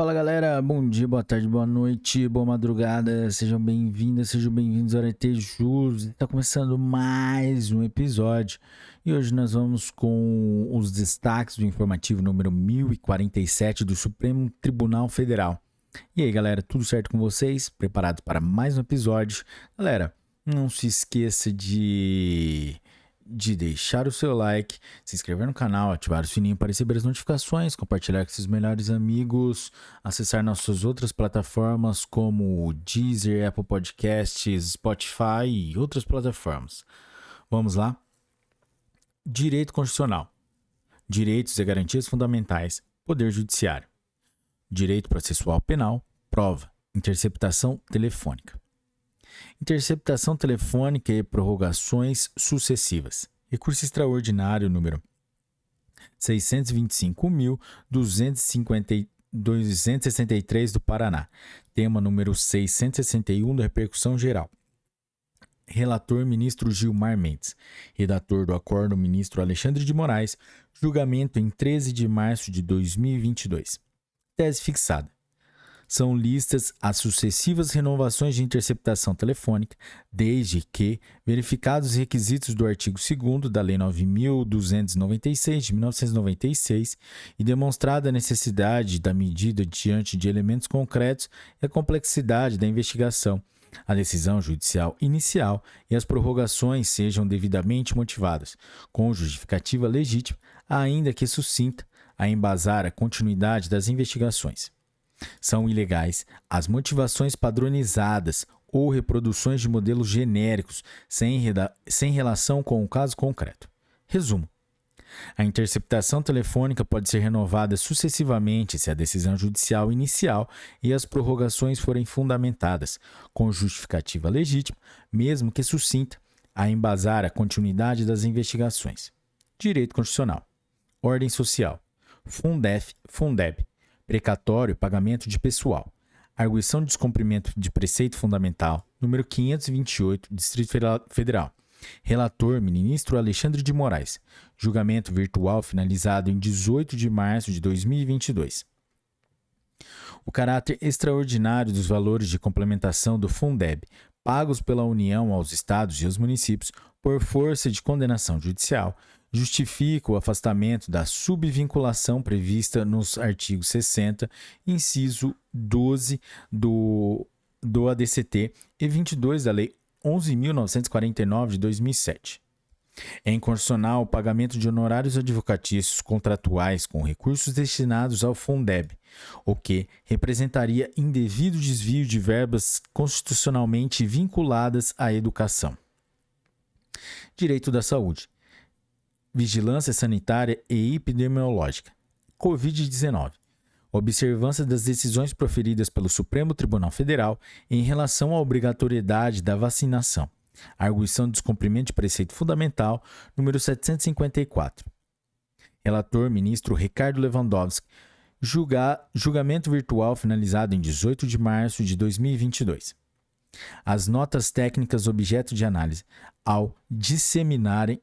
Fala galera, bom dia, boa tarde, boa noite, boa madrugada, sejam bem-vindas, sejam bem-vindos ao Arete Jus. Está começando mais um episódio e hoje nós vamos com os destaques do informativo número 1047 do Supremo Tribunal Federal. E aí galera, tudo certo com vocês? Preparados para mais um episódio? Galera, não se esqueça de deixar o seu like, se inscrever no canal, ativar o sininho para receber as notificações, compartilhar com seus melhores amigos, acessar nossas outras plataformas como o Deezer, Apple Podcasts, Spotify e outras plataformas. Vamos lá? Direito Constitucional. Direitos e garantias fundamentais. Poder Judiciário. Direito Processual Penal. Prova. Interceptação telefônica. Interceptação telefônica e prorrogações sucessivas. Recurso extraordinário número 625.263 do Paraná. Tema número 661 da repercussão geral. Relator, ministro Gilmar Mendes. Redator do acordo, ministro Alexandre de Moraes. Julgamento em 13 de março de 2022. Tese fixada. São listas as sucessivas renovações de interceptação telefônica, desde que, verificados os requisitos do artigo 2º da Lei 9.296, de 1996, e demonstrada a necessidade da medida diante de elementos concretos e a complexidade da investigação, a decisão judicial inicial e as prorrogações sejam devidamente motivadas, com justificativa legítima, ainda que sucinta, a embasar a continuidade das investigações. São ilegais as motivações padronizadas ou reproduções de modelos genéricos sem relação com o caso concreto. Resumo. A interceptação telefônica pode ser renovada sucessivamente se a decisão judicial inicial e as prorrogações forem fundamentadas, com justificativa legítima, mesmo que sucinta, a embasar a continuidade das investigações. Direito Constitucional. Ordem Social. Fundef, Fundeb. Precatório, pagamento de pessoal. Arguição de descumprimento de preceito fundamental, número 528, Distrito Federal. Relator, ministro Alexandre de Moraes. Julgamento virtual finalizado em 18 de março de 2022. O caráter extraordinário dos valores de complementação do Fundeb, pagos pela União aos estados e aos municípios, por força de condenação judicial, justifica o afastamento da subvinculação prevista nos artigos 60, inciso 12 do ADCT e 22 da Lei 11.949 de 2007. É inconstitucional o pagamento de honorários advocatícios contratuais com recursos destinados ao Fundeb, o que representaria indevido desvio de verbas constitucionalmente vinculadas à educação. Direito da saúde. Vigilância sanitária e epidemiológica. Covid-19. Observância das decisões proferidas pelo Supremo Tribunal Federal em relação à obrigatoriedade da vacinação. Arguição de descumprimento de preceito fundamental, número 754. Relator, ministro Ricardo Lewandowski. Julgamento virtual finalizado em 18 de março de 2022. As notas técnicas objeto de análise, ao disseminarem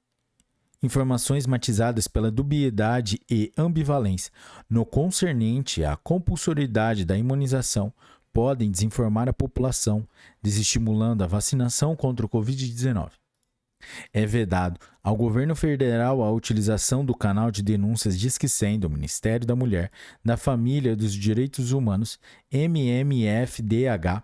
informações matizadas pela dubiedade e ambivalência no concernente à compulsoriedade da imunização, podem desinformar a população, desestimulando a vacinação contra o Covid-19. É vedado ao governo federal a utilização do canal de denúncias Disque 100 do Ministério da Mulher, da Família e dos Direitos Humanos, MMFDH,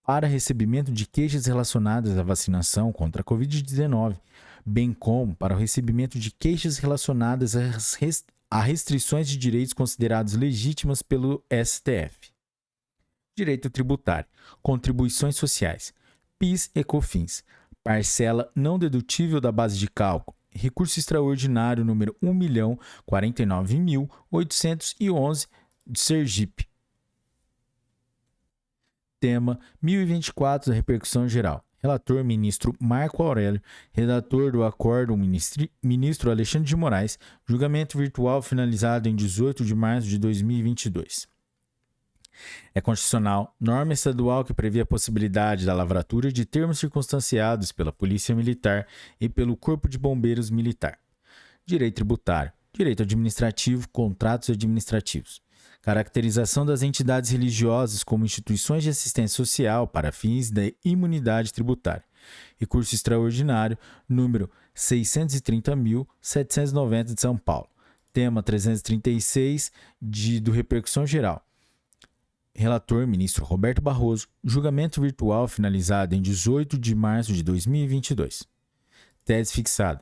para recebimento de queixas relacionadas à vacinação contra a Covid-19, bem como para o recebimento de queixas relacionadas a restrições de direitos considerados legítimas pelo STF. Direito tributário, contribuições sociais, PIS e COFINS, parcela não dedutível da base de cálculo, recurso extraordinário número 1.049.811 de Sergipe. Tema 1024 da repercussão geral. Relator, ministro Marco Aurélio. Redator do acordo, ministro Alexandre de Moraes. Julgamento virtual finalizado em 18 de março de 2022. É constitucional norma estadual que prevê a possibilidade da lavratura de termos circunstanciados pela Polícia Militar e pelo Corpo de Bombeiros Militar. Direito tributário. Direito administrativo. Contratos administrativos. Caracterização das entidades religiosas como instituições de assistência social para fins da imunidade tributária. Recurso extraordinário número 630.790 de São Paulo. Tema 336 do Repercussão Geral. Relator, ministro Roberto Barroso. Julgamento virtual finalizado em 18 de março de 2022. Tese fixada.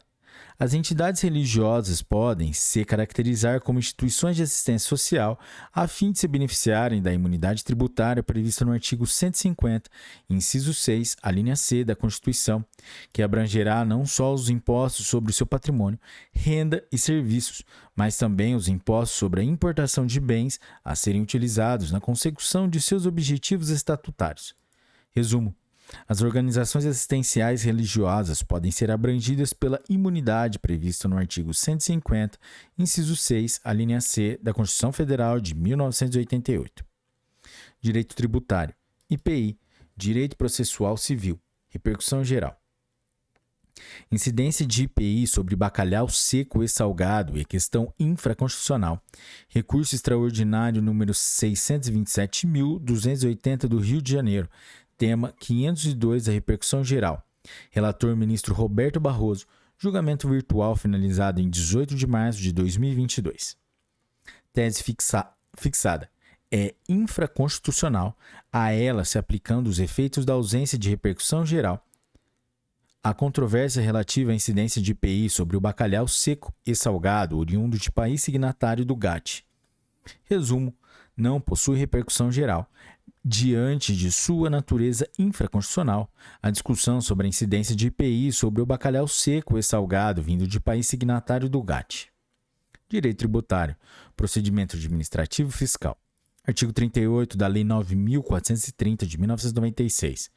As entidades religiosas podem se caracterizar como instituições de assistência social a fim de se beneficiarem da imunidade tributária prevista no artigo 150, inciso 6, a linha C da Constituição, que abrangerá não só os impostos sobre o seu patrimônio, renda e serviços, mas também os impostos sobre a importação de bens a serem utilizados na consecução de seus objetivos estatutários. Resumo. As organizações assistenciais religiosas podem ser abrangidas pela imunidade prevista no artigo 150, inciso 6, a linha C da Constituição Federal de 1988. Direito tributário. IPI. Direito processual civil. Repercussão geral. Incidência de IPI sobre bacalhau seco e salgado é questão infraconstitucional. Recurso extraordinário número 627.280 do Rio de Janeiro. Tema 502 da Repercussão Geral. Relator ministro Roberto Barroso. Julgamento virtual finalizado em 18 de março de 2022. Tese fixada. É infraconstitucional, a ela se aplicando os efeitos da ausência de repercussão geral. A controvérsia relativa à incidência de IPI sobre o bacalhau seco e salgado oriundo de país signatário do GATT. Resumo. Não possui repercussão geral. Diante de sua natureza infraconstitucional, a discussão sobre a incidência de IPI sobre o bacalhau seco e salgado vindo de país signatário do GATT. Direito tributário. Procedimento administrativo fiscal. Artigo 38 da Lei 9.430 de 1996.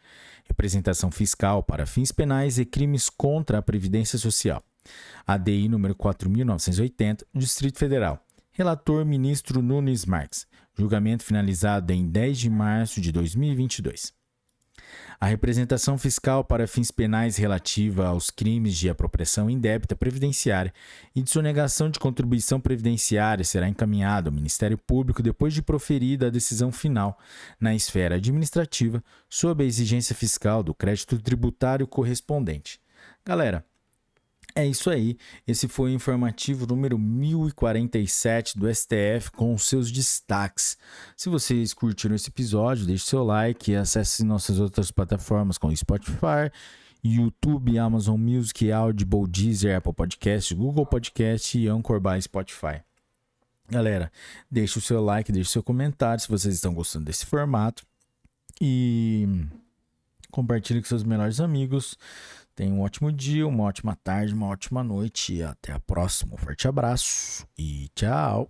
Representação fiscal para fins penais e crimes contra a Previdência Social. ADI número 4.980, Distrito Federal. Relator ministro Nunes Marques. Julgamento finalizado em 10 de março de 2022. A representação fiscal para fins penais relativa aos crimes de apropriação indébita previdenciária e de sonegação de contribuição previdenciária será encaminhada ao Ministério Público depois de proferida a decisão final na esfera administrativa sob a exigência fiscal do crédito tributário correspondente. Galera, é isso aí, esse foi o informativo número 1047 do STF com os seus destaques. Se vocês curtiram esse episódio, deixe seu like e acesse nossas outras plataformas como Spotify, YouTube, Amazon Music, Audible, Deezer, Apple Podcast, Google Podcast e Anchor by Spotify. Galera, deixe o seu like, deixe o seu comentário se vocês estão gostando desse formato e compartilhe com seus melhores amigos. Tenha um ótimo dia, uma ótima tarde, uma ótima noite e até a próxima. Um forte abraço e tchau!